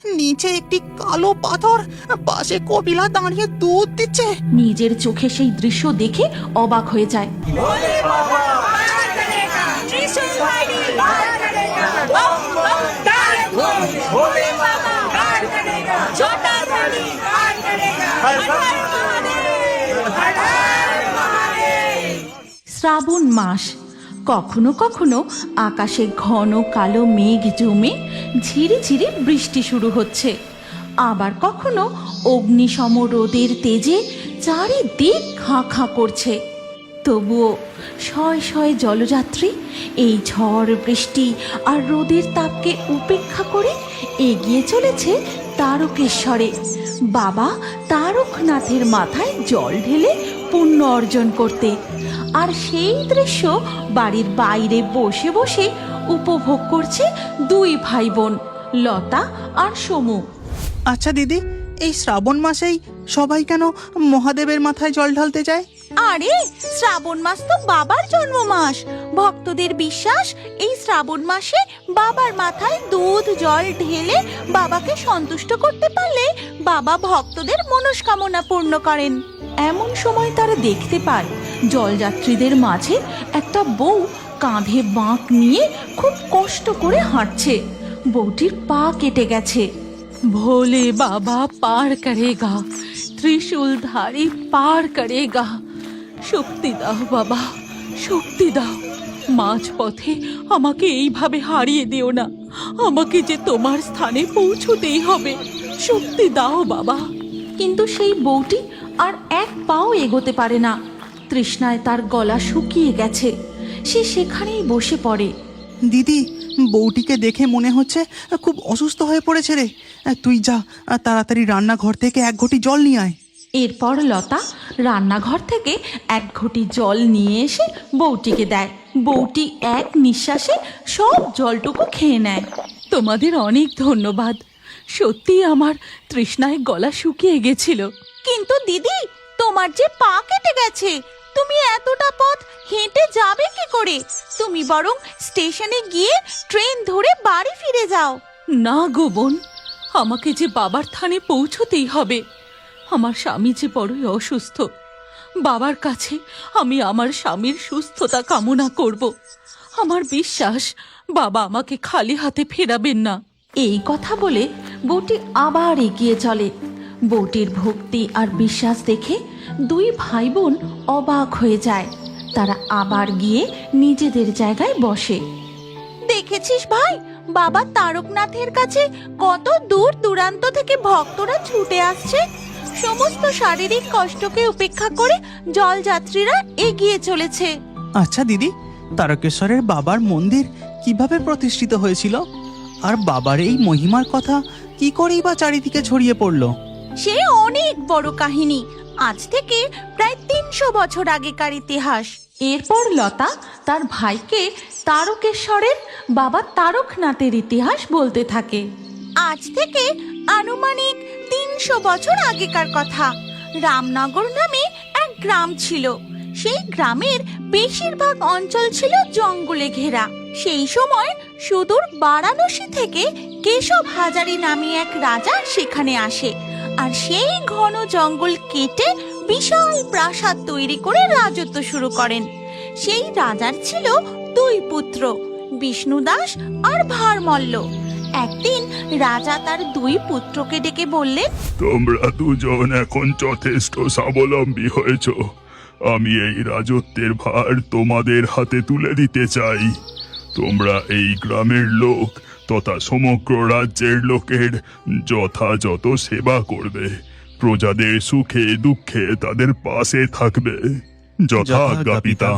নিচে একটি কালো পাথর, পাশে কপিলা দাঁড়িয়ে দুধ দিচ্ছে। নিজের চোখে সেই দৃশ্য দেখে অবাক হয়ে যায়। শ্রাবণ মাস। কখনো কখনো আকাশে ঘন কালো মেঘ জমে ঝিরিঝিরি বৃষ্টি শুরু হচ্ছে, আবার কখনো অগ্নিসম রোদের তেজে চারিদিক খাঁ খাঁ করছে। তবুও শয় শয় জলযাত্রী এই ঝড় বৃষ্টি আর রোদের তাপকে উপেক্ষা করে এগিয়ে চলেছে তারকেশ্বরে, বাবা তারকনাথের মাথায় জল ঢেলে পুণ্য অর্জন করতে। আর সেই দৃশ্য বাড়ির বাইরে বসে বসে উপভোগ করছে দুই ভাই বোন, লতা আর সমু। আচ্ছা দিদি, এই শ্রাবণ মাসেই সবাই কেন মহাদেবের মাথায় জল ঢালতে যায়? আরে শ্রাবণ মাস তো বাবার জন্ম মাস। ভক্তদের বিশ্বাস এই শ্রাবণ মাসে বাবার মাথায় দুধ জল ঢেলে বাবাকে সন্তুষ্ট করতে পারলে বাবা ভক্তদের মনস্কামনা পূর্ণ করেন। এমন সময় তারা দেখতে পায় জলযাত্রীদের মাঝে একটা বউ কাঁধে বাঁক নিয়ে খুব কষ্ট করে হাঁটছে। বউটির পা কেটে গেছে। ভোলে বাবা পার করেগা, ত্রিশূলধারী পার করেগা, শক্তি দাও বাবা, শক্তি দাও। মাঝপথে আমাকে এইভাবে হারিয়ে দিও না, আমাকে যে তোমার স্থানে পৌঁছতেই হবে, শক্তি দাও বাবা। কিন্তু সেই বউটি আর এক পাও এগোতে পারে না। তৃষ্ণায় তার গলা শুকিয়ে গেছে। সে সেখানেই বসে পড়ে। দিদি, বউটিকে দেখে মনে হচ্ছে খুব অসুস্থ হয়ে পড়েছে রে। তুই যা, তাড়াতাড়ি রান্নাঘর থেকে এক ঘটি জল নিয়ে আয়। এরপর লতা রান্নাঘর থেকে এক ঘটি জল নিয়ে এসে বউটিকে দেয়। বউটি এক নিঃশ্বাসে সব জলটুকু খেয়ে নেয়। তোমাদের অনেক ধন্যবাদ, সত্যি আমার তৃষ্ণায় গলা শুকিয়ে গেছিল। কিন্তু দিদি, তোমার যে পা কেটে গেছে, তুমি এতটা পথ হেঁটে যাবে কি করে? তুমি বরং স্টেশনে গিয়ে ট্রেন ধরে বাড়ি ফিরে যাও। না গো বোন, আমাকে যে বাবার থানে পৌঁছতেই হবে। আমার স্বামী যে বড়ই অসুস্থ। বাবার কাছে আমি আমার স্বামীর সুস্থতা কামনা করব। আমার বিশ্বাস বাবা আমাকে খালি হাতে ফেরাবেন না। এই কথা বলে বউটি আবার এগিয়ে চলে। বউটির ভক্তি আর বিশ্বাস দেখে দুই ভাই বোন অবাক হয়ে যায়। তারা আবার গিয়ে নিজেদের জায়গায় বসে। দেখেছিস ভাই, বাবা তারকনাথের কাছে কত দূর দূরান্ত থেকে ভক্তরা ছুটে আসছে। সমস্ত শারীরিক কষ্টকে উপেক্ষা করে জলযাত্রীরা এগিয়ে চলেছে। আচ্ছা দিদি, তারকেশ্বরের বাবার মন্দির কিভাবে প্রতিষ্ঠিত হয়েছিল? আর বাবার এই মহিমার কথা কি করেই বা চারিদিকে ছড়িয়ে পড়লো? সে অনেক বড় কাহিনী, আজ থেকে প্রায় ৩০০ বছর আগেকার ইতিহাস। এরপর লতা তার ভাইকে তারকেশ্বরের বাবা তারকনাথের ইতিহাস বলতে থাকে। আজ থেকে আনুমানিক ৩০০ বছর আগেকার কথা। রামনগর নামে এক গ্রাম ছিল। সেই গ্রামের বেশিরভাগ অঞ্চল ছিল জঙ্গলে ঘেরা। সেই সময় সুদূর বারাণসী থেকে কেশব হাজারি নামে এক রাজা সেখানে আসে, আর সেই ঘন জঙ্গল কেটে বিশাল প্রাসাদ তৈরি করে রাজত্ব শুরু করেন। সেই রাজার ছিল দুই পুত্র, বিষ্ণুদাস আর ভারমল্ল। একদিন রাজা তার দুই পুত্রকে ডেকে বললেন, তোমরা দুজন এখন যথেষ্ট স্বাবলম্বী হয়েছ। আমি এই রাজত্বের ভার তোমাদের হাতে তুলে দিতে চাই। তোমরা এই গ্রামের লোক তথা সমগ্র রাজ্যের লোকের যথাযথ সেবা করবে, প্রজাদের সুখে দুঃখে তাদের পাশে থাকবে। যথাজ্ঞা পিতা।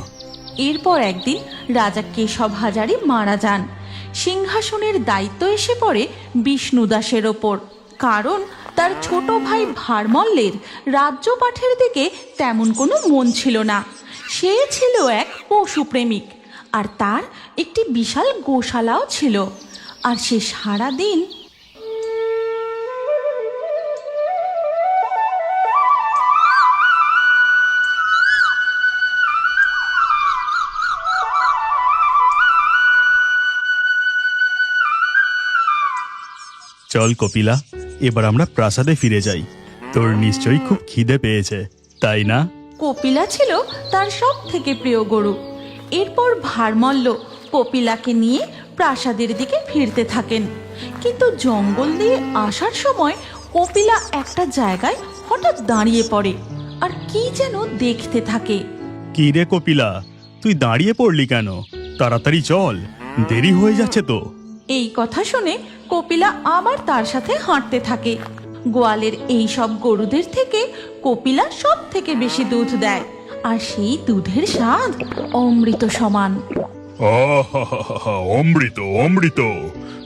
এরপর একদিন রাজা কেশব হাজারি মারা যান। সিংহাসনের দায়িত্ব এসে পড়ে বিষ্ণুদাসের ওপর। কারণ তার ছোট ভাই ভারমল্লের রাজ্যপাঠের দিকে তেমন কোনো মন ছিল না। সে ছিল এক পশুপ্রেমিক, আর তার একটি বিশাল গোশালাও ছিল। আর সে সারাদিন চল কপিলা, এবার আমরা প্রাসাদে ফিরে যাই। তোর নিশ্চয়ই খুব খিদে পেয়েছে, তাই না? কপিলা ছিল তার সব থেকে প্রিয় গরু। এরপর ভারমল্ল কপিলাকে নিয়ে প্রাসাদের দিকে ফিরতে থাকেন। কিন্তু জঙ্গল দিয়ে আসার সময় কপিলা একটা জায়গায় হঠাৎ দাঁড়িয়ে পড়ে আর কি যেন দেখতে থাকে। কি রে কপিলা, তুই দাঁড়িয়ে পড়লি কেন? তাড়াতাড়ি চল, দেরি হয়ে যাচ্ছে তো। এই কথা শুনে কপিলা আবার তার সাথে হাঁটতে থাকে। গোয়ালের এই সব গরুদের থেকে কপিলা সব থেকে বেশি দুধ দেয়, আর সেই দুধের স্বাদ অমৃত সমান। আহা, অমৃত অমৃত!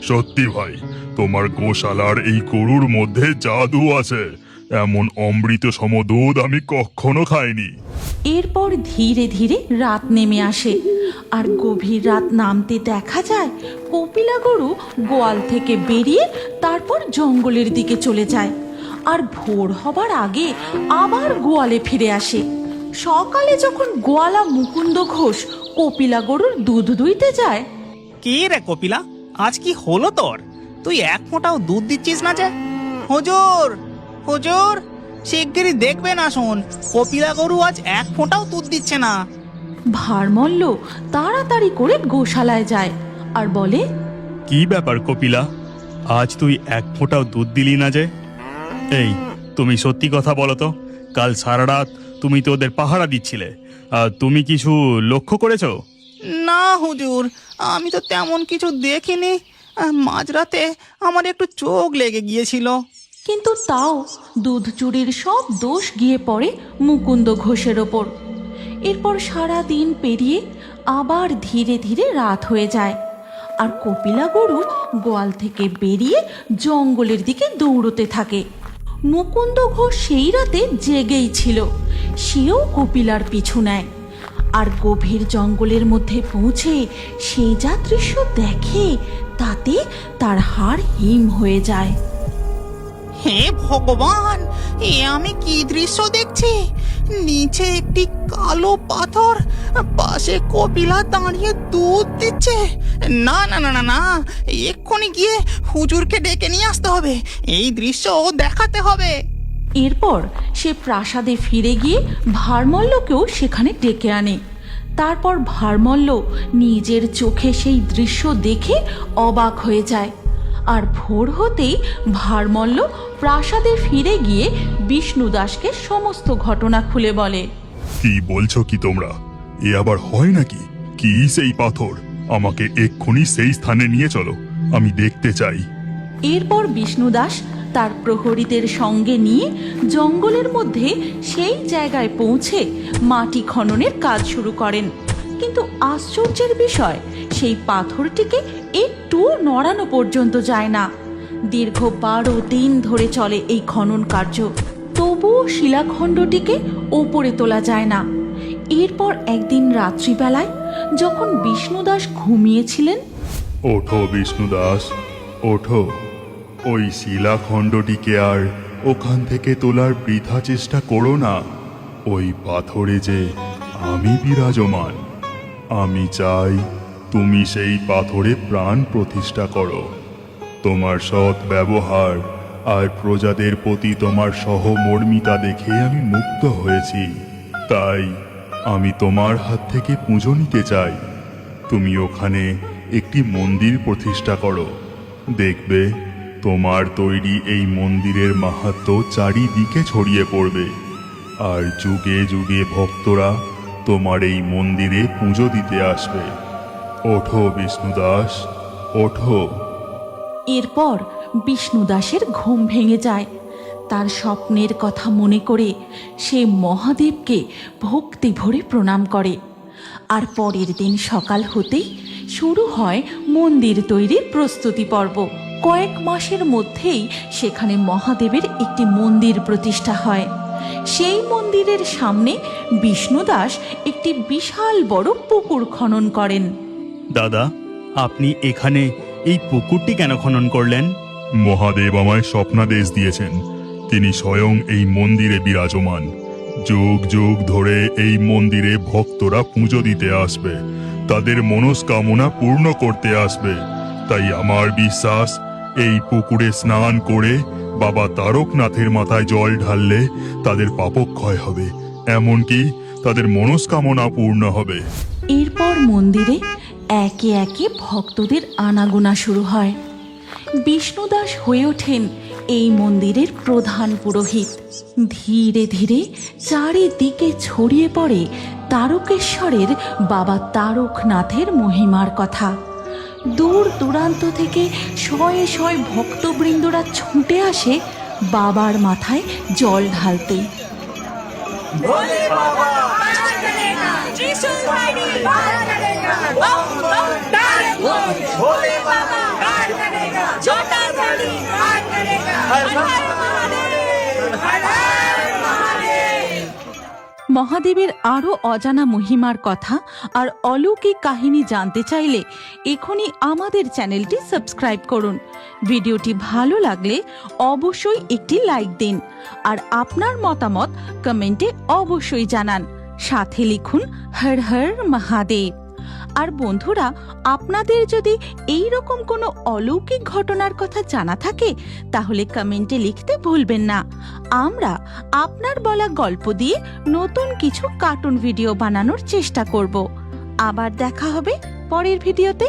সত্যি ভাই, তোমার গোশালার এই গরুর মধ্যে জাদু আছে। এমন অমৃত সম দুধ আমি কখনো খাইনি। এরপর ধীরে ধীরে রাত নেমে আসে, আর গভীর রাত নামতে দেখা যায় কপিলা গরু গোয়াল থেকে বেরিয়ে তারপর জঙ্গলের দিকে চলে যায়, আর ভোর হবার আগে আবার গোয়ালে ফিরে আসে। সকালে যখন গোয়ালা মুকুন্দ ঘোষ কপিলা গরুর দুধ দুইতে যায়। কি রে কপিলা, আজ কি হলো তোর? তুই এক ফোঁটাও দুধ দিচ্ছিস না যে? হুজুর, হুজুর, শিগগিরই দেখবেন আসুন, কপিলা গরু আজ এক ফোঁটাও দুধ দিচ্ছে না। ভারমল্ল তাড়াতাড়ি করে গোশালায় যায় আর বলে, কি ব্যাপার কপিলা, আজ তুই এক ফোঁটাও দুধ দিলি না যে? এই, তুমি সত্যি কথা বলো তো, কাল সারা রাত তুমি তো ওদের পাহারা দিচ্ছিলে, আর তুমি কিছু লক্ষ্য করেছো? না হুজুর, আমি তো তেমন কিছু দেখিনি। মাঝরাতে আমার একটু চোখ লেগে গিয়েছিল। কিন্তু তাও দুধ চুরির সব দোষ গিয়ে পড়ে মুকুন্দ ঘোষের ওপর। এরপর সারা দিন পেরিয়ে আবার ধীরে ধীরে রাত হয়ে যায়, আর কপিলা গরু গোয়াল থেকে বেরিয়ে জঙ্গলের দিকে দৌড়তে থাকে। মুকুন্দ ঘোষ সেই রাতে জেগেই ছিল, সেও কপিলার পিছু নেয়, আর গভীর জঙ্গলের মধ্যে পৌঁছে সে যা দৃশ্য দেখে তাতে তার হাড় হিম হয়ে যায়। হে ভগবান, এ আমি কি দৃশ্য দেখছি! নিচে একটি কালো পাথর, পাশে কপিলা দাঁড়িয়ে দুধ দিচ্ছে। না না না না না, এক্ষুনি গিয়ে হুজুরকে ডেকে নিয়ে আসতে হবে, এই দৃশ্য দেখাতে হবে। এরপর সে প্রাসাদে ফিরে গিয়ে ভারমল্লকেও সেখানে ডেকে আনে। তারপর ভারমল্ল নিজের চোখে সেই দৃশ্য দেখে অবাক হয়ে যায়, আর ভোর হতেই ভারমল্ল প্রাসাদে ফিরে গিয়ে বিষ্ণুদাসকে সমস্ত ঘটনা খুলে বলে। কি বলছো কি তোমরা? এ আবার হয় নাকি? কি সেই পাথর? আমাকে এক্ষুনি সেই স্থানে নিয়ে চলো, আমি দেখতে চাই। এরপর বিষ্ণুদাস তার প্রহরীদের সঙ্গে নিয়ে জঙ্গলের মধ্যে সেই জায়গায় পৌঁছে মাটি খননের কাজ শুরু করেন। কিন্তু আশ্চর্যের বিষয়, সেই পাথরটিকে একটু নড়ানো পর্যন্ত যায় না। দীর্ঘ 12 দিন ধরে চলে এই খনন কার্য, তবুও শিলাখণ্ডটিকে ওপরে তোলা যায় না। এরপর একদিন রাত্রিবেলায় যখন বিষ্ণুদাস ঘুমিয়েছিলেন, ওঠো বিষ্ণুদাস, ওঠো। ওই শিলাখণ্ডটিকে আর ওখান থেকে তোলার বৃথা চেষ্টা করো না। ওই পাথরে যে আমি বিরাজমান। আমি চাই তুমি সেই পাথরে প্রাণ প্রতিষ্ঠা করো। তোমার সৎ ব্যবহার আর প্রজাদের প্রতি তোমার সহমর্মিতা দেখে আমি মুগ্ধ হয়েছি। তাই আমি তোমার হাত থেকে পুজো নিতে চাই। তুমি ওখানে একটি মন্দির প্রতিষ্ঠা করো। দেখবে তোমার তৈরি এই মন্দিরের মাহাত্ম্য চারিদিকে ছড়িয়ে পড়বে, আর যুগে যুগে ভক্তরা তোমার এই মন্দিরে পুজো দিতে আসবে। ওঠো বিষ্ণুদাস, ওঠো। এরপর বিষ্ণুদাসের ঘুম ভেঙে যায়। তার স্বপ্নের কথা মনে করে সে মহাদেবকে ভক্তি ভরে প্রণাম করে। আর পরের দিন সকাল হতেই শুরু হয় মন্দির তৈরির প্রস্তুতি পর্ব। কয়েক মাসের মধ্যেই সেখানে মহাদেবের একটি মন্দির প্রতিষ্ঠা হয়। সেই মন্দিরের সামনে বিষ্ণুদাস একটি বিশাল বড় পুকুর খনন করেন। দাদা, আপনি এখানে এই পুকুরটি কেন খনন করলেন? মহাদেব আমায় স্বপ্নাদেশ দিয়েছেন। তিনি স্বয়ং এই মন্দিরে বিরাজমান। যুগ যুগ ধরে এই মন্দিরে ভক্তরা পুজো দিতে আসবে, তাদের মনস্কামনা পূর্ণ করতে আসবে। তাই আমার বিশ্বাস এই পুকুরে স্নান করে বাবা তারকনাথের মাথায় জল ঢাললে তাদের পাপক্ষয় হবে, এমনকি তাদের মনস্কামনা পূর্ণ হবে। এরপর মন্দিরে একে একে ভক্তদের আনাগোনা শুরু হয়। বিষ্ণুদাস হয়ে ওঠেন এই মন্দিরের প্রধান পুরোহিত। ধীরে ধীরে চারিদিকে ছড়িয়ে পড়ে তারকেশ্বরের বাবা তারকনাথের মহিমার কথা। দূর দূরান্ত থেকে শয়ে শয়ে ভক্তবৃন্দরা ছুটে আসে বাবার মাথায় জল ঢালতে। মহাদেবের আরও অজানা মহিমার কথা আর অলৌকিক কাহিনী জানতে চাইলে এখনই আমাদের চ্যানেলটি সাবস্ক্রাইব করুন। ভিডিওটি ভালো লাগলে অবশ্যই একটি লাইক দিন আর আপনার মতামত কমেন্টে অবশ্যই জানান। সাথে লিখুন হর হর মহাদেব। আর বন্ধুরা, আপনাদের যদি এই রকম কোনো অলৌকিক ঘটনার কথা জানা থাকে তাহলে কমেন্টে লিখতে ভুলবেন না। আমরা আপনার বলা গল্প দিয়ে নতুন কিছু কার্টুন ভিডিও বানানোর চেষ্টা করব। আবার দেখা হবে পরের ভিডিওতে।